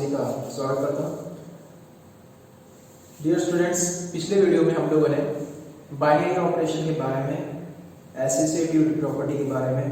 सभी का स्वागत करता हूँ। डियर स्टूडेंट्स, पिछले वीडियो में हम लोगों ने बाइनरी ऑपरेशन के बारे में, एसोसिएटिव प्रॉपर्टी के बारे में,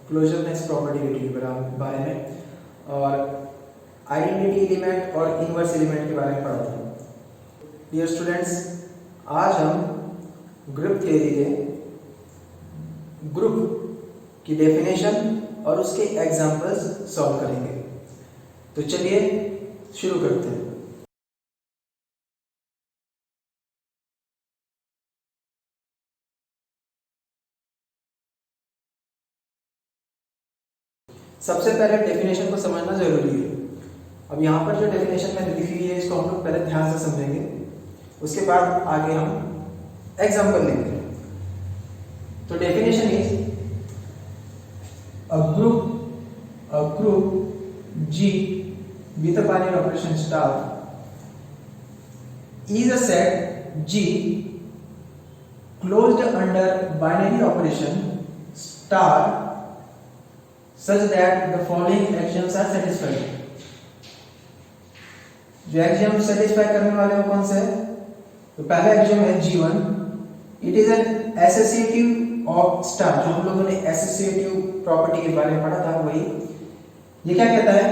क्लोजरनेस प्रॉपर्टी के बारे में और आइडेंटिटी एलिमेंट और इनवर्स एलिमेंट के बारे में पढ़ा था। डियर स्टूडेंट्स, आज हम ग्रुप थ्योरी के ग्रुप की डेफिनेशन और उसके एग्जांपल्स सॉल्व करेंगे। तो चलिए शुरू करते हैं। सबसे पहले डेफिनेशन को समझना जरूरी है। अब यहाँ पर जो डेफिनेशन मैंने लिखी है इसको हम लोग पहले ध्यान से समझेंगे, उसके बाद आगे हम एग्जांपल लेंगे। तो definition is a group G with a binary operation star is a set G closed under binary operation star such that the following axioms are satisfied। जो एक्सियम सेटिस्फाई करने वाले वो कौन से है? तो पहला एक्सियम है G1, it is an associative of star. जो हम लोगों ने एसोसिएटिव प्रॉपर्टी के बारे में पढ़ा था वही। ये क्या कहता है?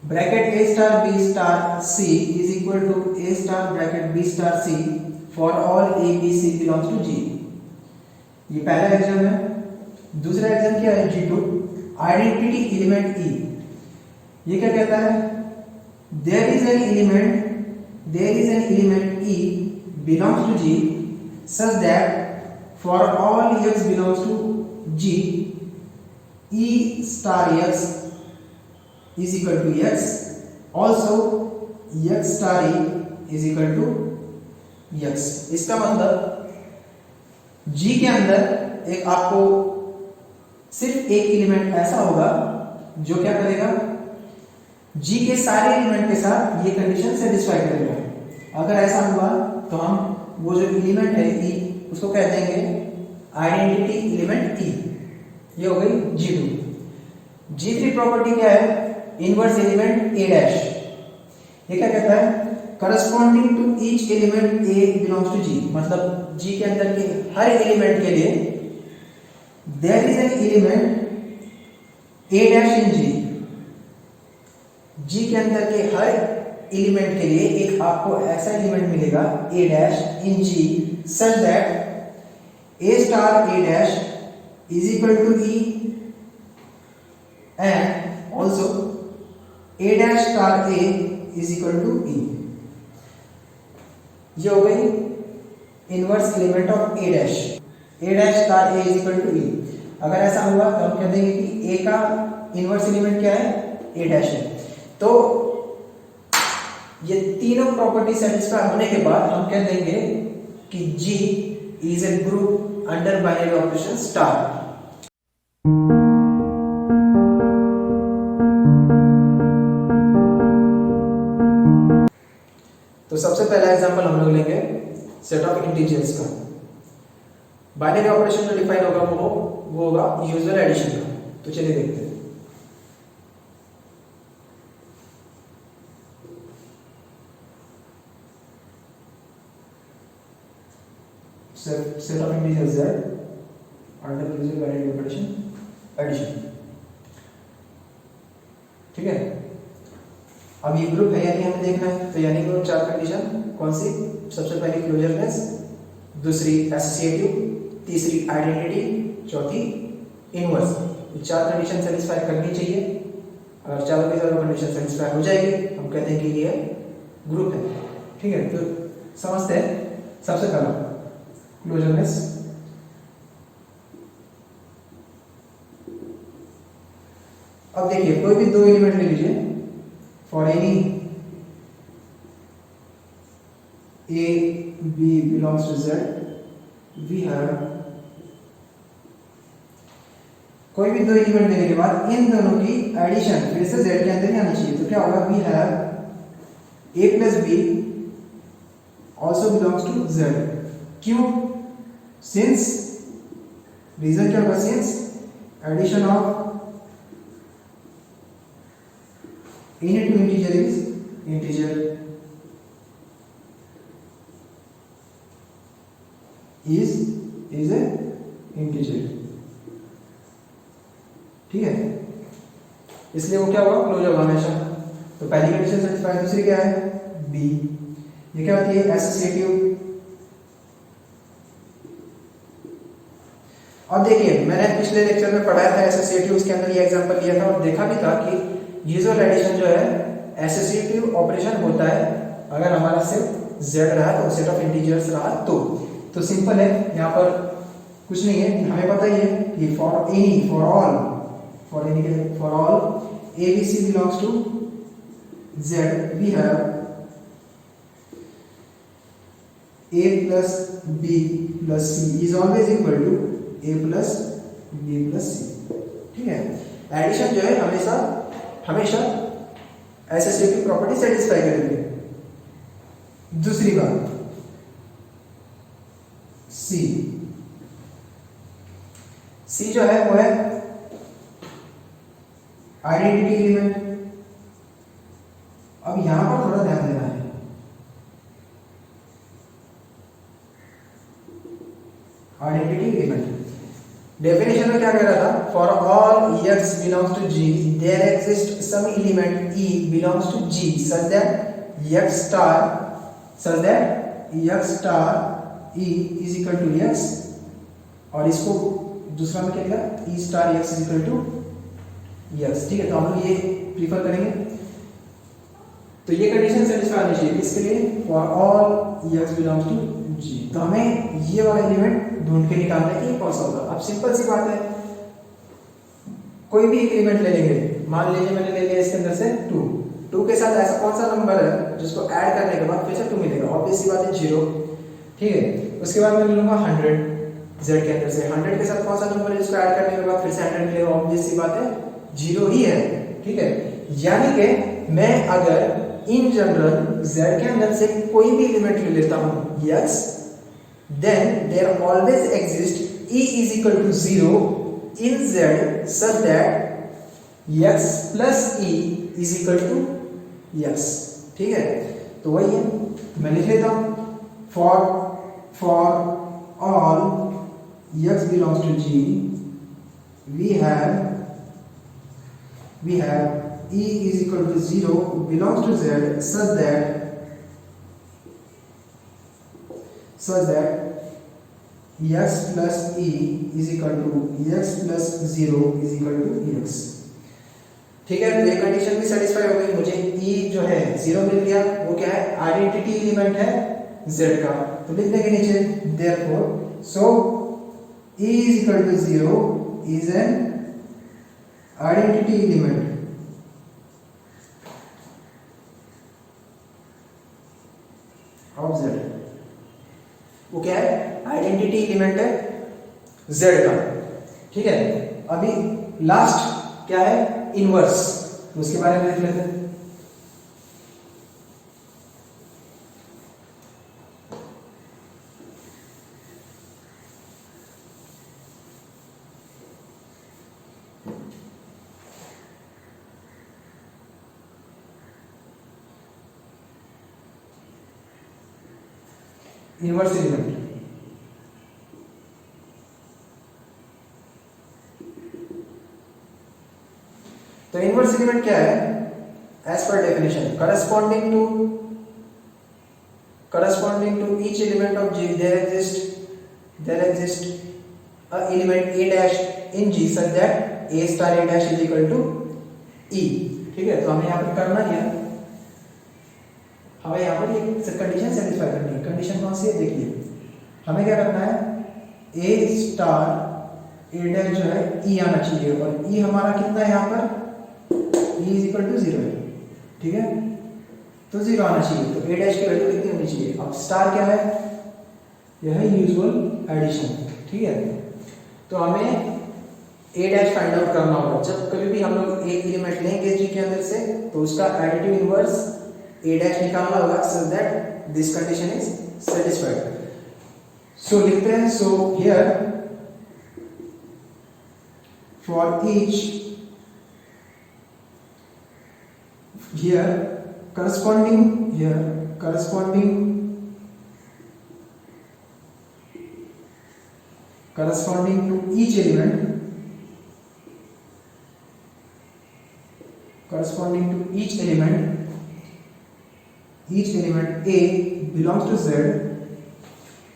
Bracket A star B star C is equal to A star bracket B star C for all A B C belongs to G। ये पहला एग्जाम है। दूसरा एग्जाम क्या है? G2, identity element E। ये क्या कहता है? There is an element E belongs to G such that for all x belongs to G, E star x is equal to x, also x star E is equal to x। इसका मतलब G के अंदर एक आपको सिर्फ एक element ऐसा होगा जो क्या करेगा? G के सारे एलिमेंट के साथ ये कंडीशन सेटिस्फाई करेगा। अगर ऐसा हुआ तो हम वो जो एलिमेंट है E उसको कह देंगे आइडेंटिटी एलिमेंट E। ये हो गई G2। G3 प्रॉपर्टी क्या है? Inverse element A dash. ये क्या कहता है? Corresponding to each element A belongs to G। मतलब G के अंदर के हर एलिमेंट के लिए there is an element A dash in G। G के अंदर के हर एलिमेंट के लिए एक आपको ऐसा एलिमेंट मिलेगा A dash in G such that A star A dash is equal to E and also A dash star A is equal to E। ये हो गई inverse element of A dash. A dash star A is equal to E। अगर ऐसा हुआ तो हम कह देंगे कि A का इनवर्स एलिमेंट क्या है? A डैश है। तो ये तीनों प्रॉपर्टी सेटिस्फाई होने के बाद हम कह देंगे कि G is a group under binary operation star। तो सबसे पहला एग्जांपल हम लोग लेंगे सेट ऑफ इंटीजर्स का। बाइनरी ऑपरेशन जो डिफाइन होगा वो होगा यूजुअल एडिशन का। तो चलिए देखते हैं। set of integers z under usual binary operation addition। ठीक है, अब ये ग्रुप है यानी हमें देखना है। तो यानी कि चार कंडीशन कौन सी? सबसे पहली क्लोजरनेस, दूसरी एसोसिएटिव, तीसरी आइडेंटिटी, चौथी इनवर्स। ये चार कंडीशन सेटिस्फाई करनी चाहिए। अगर चारों की चारों कंडीशन सेटिस्फाई हो जाएगी हम कहते हैं कि ये ग्रुप है। ठीक है, तो समझते हैं। सबसे पहला क्लोजरनेस। अब देखिए कोई भी दो एलिमेंट ले लीजिए। For any A B belongs to Z, we have कोई भी दो एलिमेंट लेने के बाद इन दोनों की एडिशन फिर से Z के अंदर ही आनी चाहिए। तो क्या होगा? we have A plus B also belongs to Z। क्यों? सिंस रीजन क्या होगा? Since addition of any two integer is integer, is a integer, ठीक है, इसलिए वो क्या होगा, क्लोज होगा हमेशा। तो पहली कंडीशन सेटिस्फाई, दूसरी क्या है, बी। ये क्या होती है, एसोसिएटिव। अब देखिए मैंने पिछले लेक्चर में पढ़ाया था एसोसिएटिव, उसके अंदर ये एग्जांपल लिया था और देखा भी था कि यूजुअल एडिशन जो है एसोसिएटिव ऑपरेशन होता है अगर हमारा सिर्फ z रहा तो सेट ऑफ इंटीजर्स रहा तो सिंपल है, यहाँ पर कुछ नहीं है, हमें पता ही है कि for all ABC belongs to Z, we have A plus B plus C is always equal to A plus B plus C, ठीक है। एडिशन जो है हमेशा एसोसिएटिव प्रॉपर्टी सेटिस्फाई करेंगे। दूसरी बात सी जो है वो है आइडेंटिटी एलिमेंट। अब यहां पर थोड़ा ध्यान देना है, आइडेंटिटी एलिमेंट डेफिनेशन में क्या कह रहा था, for all x belongs to G there exists some element E belongs to G such that x star E is equal to x, और इसको दूसरा में क्या लिखा, E star x is equal to x, ठीक है। तो हम लोग ये प्रीफर करेंगे, तो ये कंडीशन सेटिस्फाई होनी चाहिए इसके लिए, for all x belongs to G। तो हमें ये वाला एलिमेंट ढूंढ के निकालना है कि कौन सा होगा। अब सिंपल सी बात है, कोई भी एक एलिमेंट ले लेंगे, मान लीजिए मैंने ले लिया इसके अंदर से 2 के साथ ऐसा कौन सा नंबर है जिसको ऐड करने के बाद फिर से 2 मिलेगा, ऑब्वियस सी बात है 0, ठीक है। उसके बाद मैं ले लूंगा 100 z के अंदर से, 100 के साथ कौन सा नंबर है जिसको ऐड करने के बाद फिर से 100 मिलेगा, ऑब्वियस सी बात है 0 ही है, ठीक है। यानी कि मैं अगर इन जनरल z के अंदर से कोई भी एलिमेंट ले लेता हूं x, then there always exists E is equal to 0 in z such that x plus E is equal to x, ठीक है। तो वही है, मैं लिख लेता हूं for all x belongs to G we have E is equal to 0 belongs to Z such that x plus E is equal to x plus 0 is equal to x, ठीक है। तो ये कंडीशन भी सेटिस्फाई हो गई, मुझे E जो है 0 मिल गया, वो क्या है, आइडेंटिटी एलिमेंट है Z का। तो लिख देंगे नीचे therefore so E is equal to 0 is an identity element of Z। वो क्या है, आइडेंटिटी एलिमेंट है Z का, ठीक है। अभी लास्ट क्या है, इनवर्स, उसके बारे में देख लेते हैं। इनवर्स एलिमेंट, तो इनवर्स एलिमेंट क्या है, as per definition corresponding to each element of G there exists a element A dash in G such that A star A dash is equal to E, ठीक है। तो हमें यहाँ पर करना क्या है, हमें यहाँ पर ये कंडीशन सेटिस्फाई करनी है। कंडीशन कौन सी है, देखिए हमें क्या करना है, A स्टार A डैश जो है E आना चाहिए, और E हमारा कितना है यहाँ पर, E इज इक्वल टू 0 है, ठीक है। तो 0 आना चाहिए, तो A डैश की वैल्यू कितनी होनी चाहिए। अब स्टार क्या है, यह है यूजुअल एडिशन, ठीक है। तो हमें A डैश फाइंड आउट करना होगा, जब कभी भी हम लोग एक एलिमेंट लेंगे G के अंदर से तो उसका एडिटिव इनवर्स A dash निकालना होगा so that this condition is satisfied। So लिखते हैं, so here for each here corresponding to each element A belongs to Z,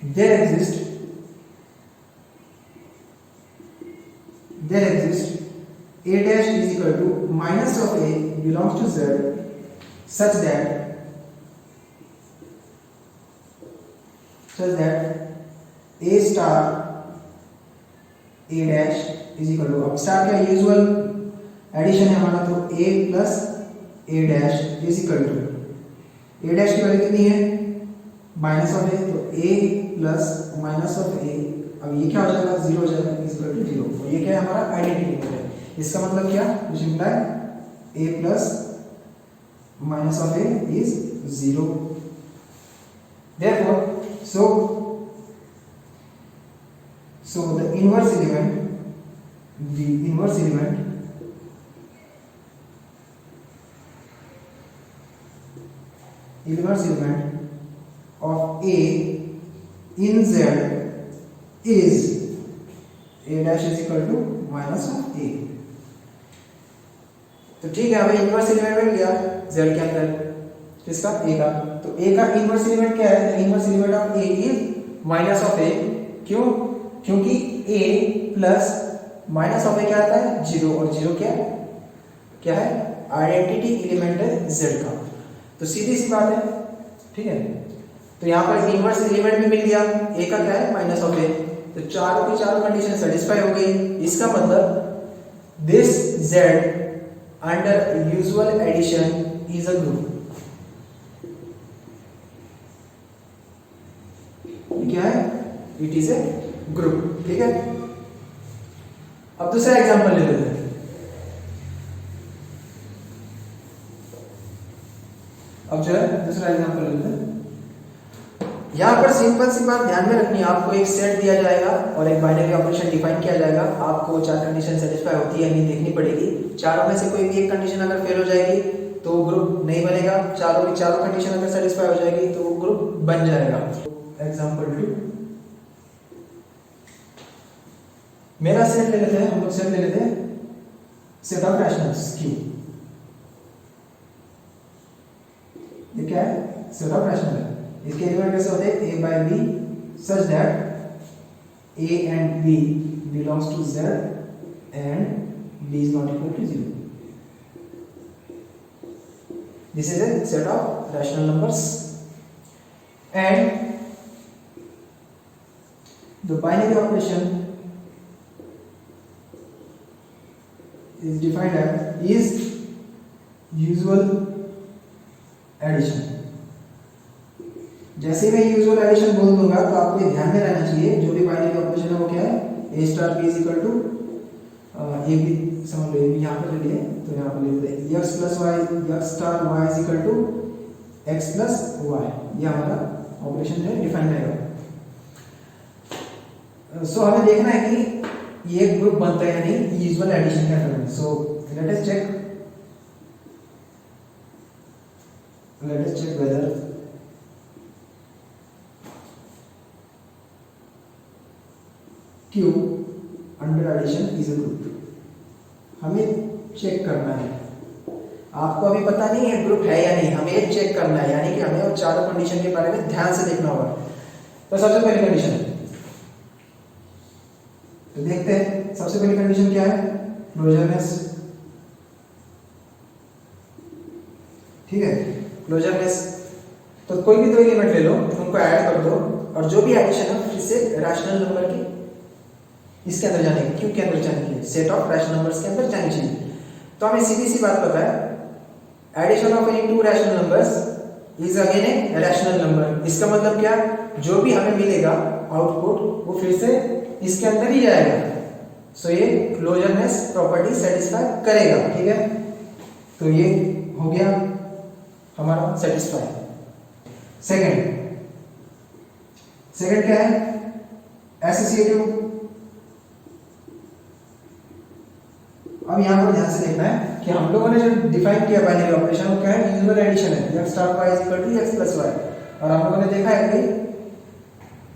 there exists A dash is equal to minus of A belongs to Z such that A star A dash is equal to, अब star का usual addition है हमारा, तो A plus A dash is equal to, A dash की value कितनी है minus of A, तो A plus minus of A, अब ये क्या हो जाएगा 0 हो जाएगा, इज इक्वल टू 0। तो ये क्या है हमारा आइडेंटिटी है। इसका मतलब क्या, which imply A plus minus of A is 0। therefore so the inverse element of A in Z is A dash is equal to minus of A। तो ठीक है, हमें इनवर्स एलिमेंट मिल गया Z के अंदर किसका, A का। तो A का इनवर्स एलिमेंट क्या है, inverse element of A is minus of A। क्यों, क्योंकि A plus minus of A क्या आता है 0, और 0 क्या है आइडेंटिटी एलिमेंट है Z का। तो सीधी सी बात है, ठीक है। तो यहाँ पर इनवर्स एलिमेंट भी मिल गया, A का क्या है माइनस ऑफ A, तो चारों की चारों कंडीशन सेटिस्फाई हो गई। इसका मतलब this Z under usual addition is a group. क्या है, इट इज ए ग्रुप, ठीक है। अब दूसरा एग्जांपल ले लेते हैं। अब जो है दूसरा एग्जांपल ले लेते हैं। यहां पर सिंपल सी बात ध्यान में रखनी है, आपको एक सेट दिया जाएगा और एक बाइनरी ऑपरेशन डिफाइन किया जाएगा। आपको 4 कंडीशन सेटिस्फाई होती है नहीं देखनी पड़ेगी। चारों में से कोई भी एक कंडीशन अगर फेल हो जाएगी तो ग्रुप नहीं बनेगा, चारों की चारों कंडीशन अगर सेटिस्फाई हो जाएगी तो वो ग्रुप बन जाएगा। एग्जांपल 2, मेरा सेट ले लेते हैं, हम लोग सेट ले लेते हैं सेट ऑफ रैशनल्स Q। ये क्या है, सेट ऑफ रैशनल है। इसके एलिमेंट कैसे होते हैं, A by B such that A and B belongs to Z and B is not equal to 0। This is a set of rational numbers and the binary operation is defined as is usual addition। जैसे मैं usual addition बोल दूंगा तो आपको ये ध्यान में रहना चाहिए, जो भी बाइनरी ऑपरेशन है वो क्या है, A star B is equal to A B, समझ लो A B यहाँ पर ले लिए तो यहाँ पर ले लेते हैं x plus y, x star y is equal to x plus y। ये हमारा ऑपरेशन जो है डिफाइन रहेगा। सो हमें देखना है कि ये ग्रुप बनता है या नहीं यूजुअल एडिशन के अंदर। So let us check whether Q under addition is a group. हमें चेक करना है, आपको अभी पता नहीं है ग्रुप है या नहीं, हमें चेक करना है, यानी कि हमें वो चारों कंडीशन के बारे में ध्यान से देखना होगा। तो सबसे पहली कंडीशन तो देखते हैं, सबसे पहली कंडीशन क्या है, क्लोजरनेस। ठीक है, क्लोजरनेस। तो कोई भी दो एलिमेंट ले लो, उनको ऐड कर दो और जो भी एडिशन है फिर से रैशनल नंबर की इसके अंदर जाने की, क्यों के अंदर जाने की, सेट ऑफ रैशनल नंबर्स के अंदर जानी चाहिए। तो हमें सीधी सी बात पता है, addition of any 2 rational numbers is again a rational number. इसका मतलब क्या, जो भी हमें मिलेगा आउटपुट वो फिर से इसके अंदर ही जाएगा। सो ये क्लोजरनेस प्रॉपर्टी सेटिस्फाई करेगा। ठीक है, तो ये हो गया हमारा सेटिस्फाई। सेकंड क्या है, एसोसिएटिव। अब यहां पर ध्यान से देखना है कि कि हम लोगों ने जो डिफाइन किया बाइनरी ऑपरेशन वो क्या है, यूजुअल एडिशन है, x star y equal to x plus y। और हम लोगों ने देखा है कि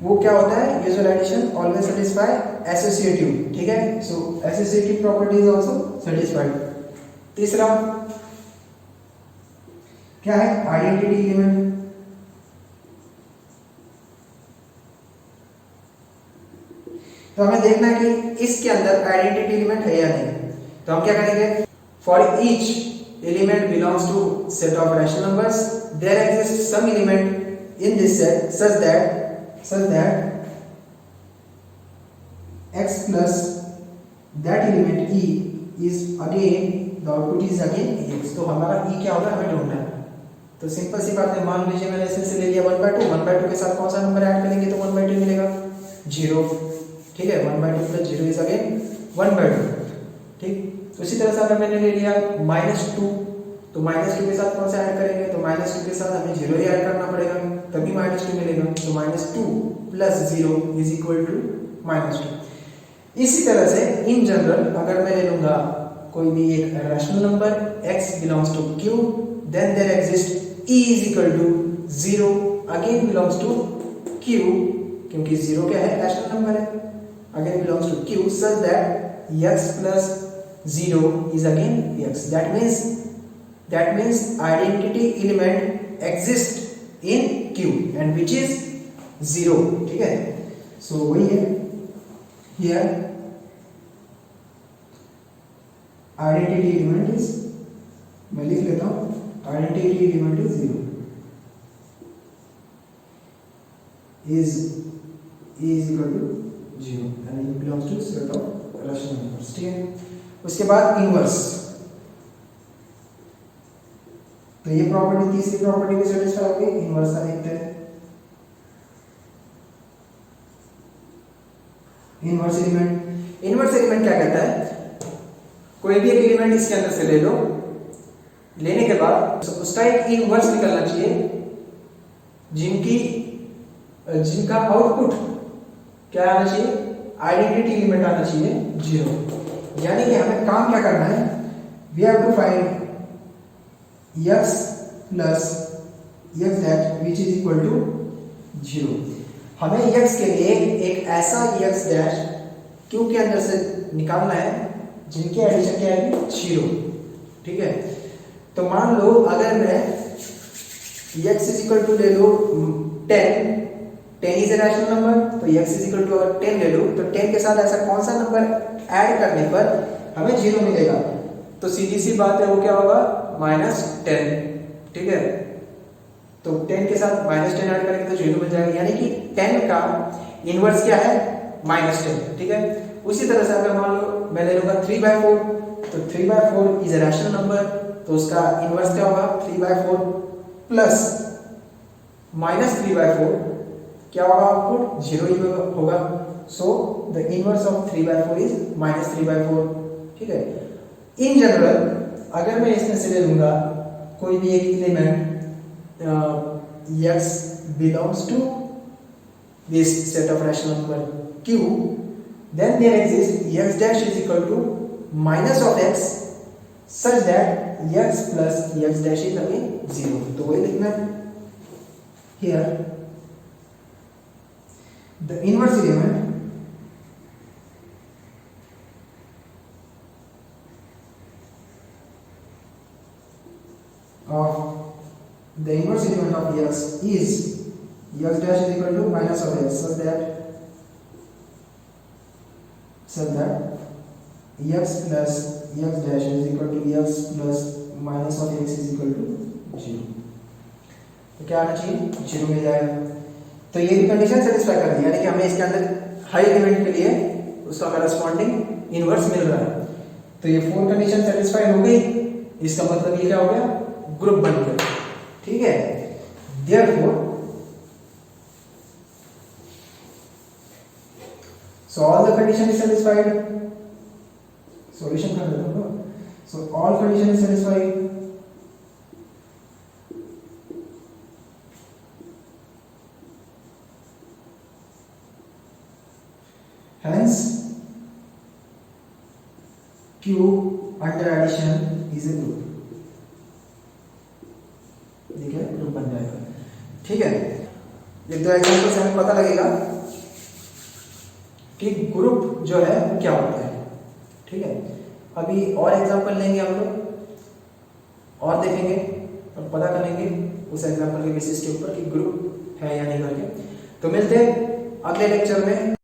वो क्या होता है, usual addition always satisfy associative, ठीक है। So associative property is also satisfied. तीसरा क्या है, आइडेंटिटी एलिमेंट। तो हमें देखना है कि इसके अंदर आइडेंटिटी एलिमेंट है या नहीं। तो हम क्या करेंगे, for each element belongs to set of rational numbers there exist some element in this set such that x plus that element e is again the output is again x। तो हमारा e क्या होगा, हमें ढूंढना है। तो simple सी बात है, मान लीजिए मैंने इसमें से ले लिया 1/2, 1/2 के साथ कौन सा नंबर ऐड करेंगे तो 1/2 मिलेगा, 0, ठीक है। 1/2 प्लस 0 इज अगेन 1/2, ठीक। उसी तरह से अगर मैंने ले लिया -2, तो -2 के साथ कौन सा ऐड करेंगे, तो -2 के साथ हमें 0 ही ऐड करना पड़ेगा, तभी -2 मिलेगा। तो -2 प्लस 0 इज इक्वल टू -2। इसी तरह से इन जनरल अगर मैं ले लूंगा कोई भी एक rational number x belongs to q, then there exist e is equal to 0 again belongs to q, क्योंकि 0 क्या है, रैशनल नंबर है, again belongs to q such that x plus 0 is again x। that means identity element exists in q and which is 0, ठीक है। सो वही है here identity element is, मैं लिख लेता हूं, identity element is 0 is e is equal to 0 and it belongs to set of rational numbers, ठीक है। उसके बाद इनवर्स, तो ये प्रॉपर्टी, तीसरी प्रॉपर्टी भी सेटिस्फाई हो गई। इनवर्स का देखते हैं। इनवर्स एलिमेंट क्या कहता है, कोई भी एक एलिमेंट इसके अंदर से ले लो, लेने के बाद उसका एक इनवर्स निकलना चाहिए जिनका आउटपुट क्या आना चाहिए, आइडेंटिटी एलिमेंट आना चाहिए 0। यानी कि हमें काम क्या करना है, we have to find x plus x dash which is equal to 0। हमें x के लिए एक ऐसा x डैश q के अंदर से निकालना है जिनकी एडिशन क्या है, 0, ठीक है। तो मान लो अगर मैं x इज इक्वल टू ले लो 10 इज ए रैशनल नंबर, तो x इज इक्वल टू अगर 10 ले लो, तो 10 के साथ ऐसा कौन सा नंबर ऐड करने पर हमें 0 मिलेगा। तो सीधी सी बात है, वो क्या होगा, -10, ठीक है। तो 10 के साथ -10 ऐड करेंगे तो 0 मिल जाएगा, यानी कि 10 का इनवर्स क्या है, -10, ठीक है। उसी तरह से अगर मान लो मैं ले लूंगा 3/4, तो 3/4 इज अ रैशनल नंबर, तो उसका इनवर्स क्या होगा, 3/4 प्लस -3/4 क्या होगा, आउटपुट 0 ही होगा। So the inverse of 3/4 is -3/4, ठीक है। इन जनरल अगर मैं इसमें से ले लूंगा कोई भी एक element x belongs to this set of rational number q, then there exists x dash is equal to minus of x such that x plus x dash is again 0। तो वही लिखना है here, the inverse element of the inverse element of x is x dash is equal to minus of x such that x plus x dash is equal to x plus minus of x is equal to 0। तो क्या आना चाहिए, 0 मिल जाएगा। तो ये condition satisfy कर दी, यानी कि हमें इसके अंदर हाई एलिमेंट के लिए उसका करस्पॉन्डिंग इनवर्स मिल रहा है। तो ये 4 कंडीशन सेटिस्फाई हो गई, इसका मतलब ये क्या हो गया, ग्रुप बन गया, ठीक है। Therefore, so all the condition is satisfied, solution कर देता हूँ। So all condition is satisfied, hence q under addition is a group. ठीक है, ग्रुप बन जाएगा। ठीक है, एक दो एग्जांपल से हमें पता लगेगा कि ग्रुप जो है वो क्या होता है। ठीक है, अभी और एग्जांपल लेंगे हम लोग और देखेंगे और पता करेंगे उस एग्जांपल के बेसिस के ऊपर कि ग्रुप है या नहीं करके। तो मिलते हैं अगले लेक्चर में।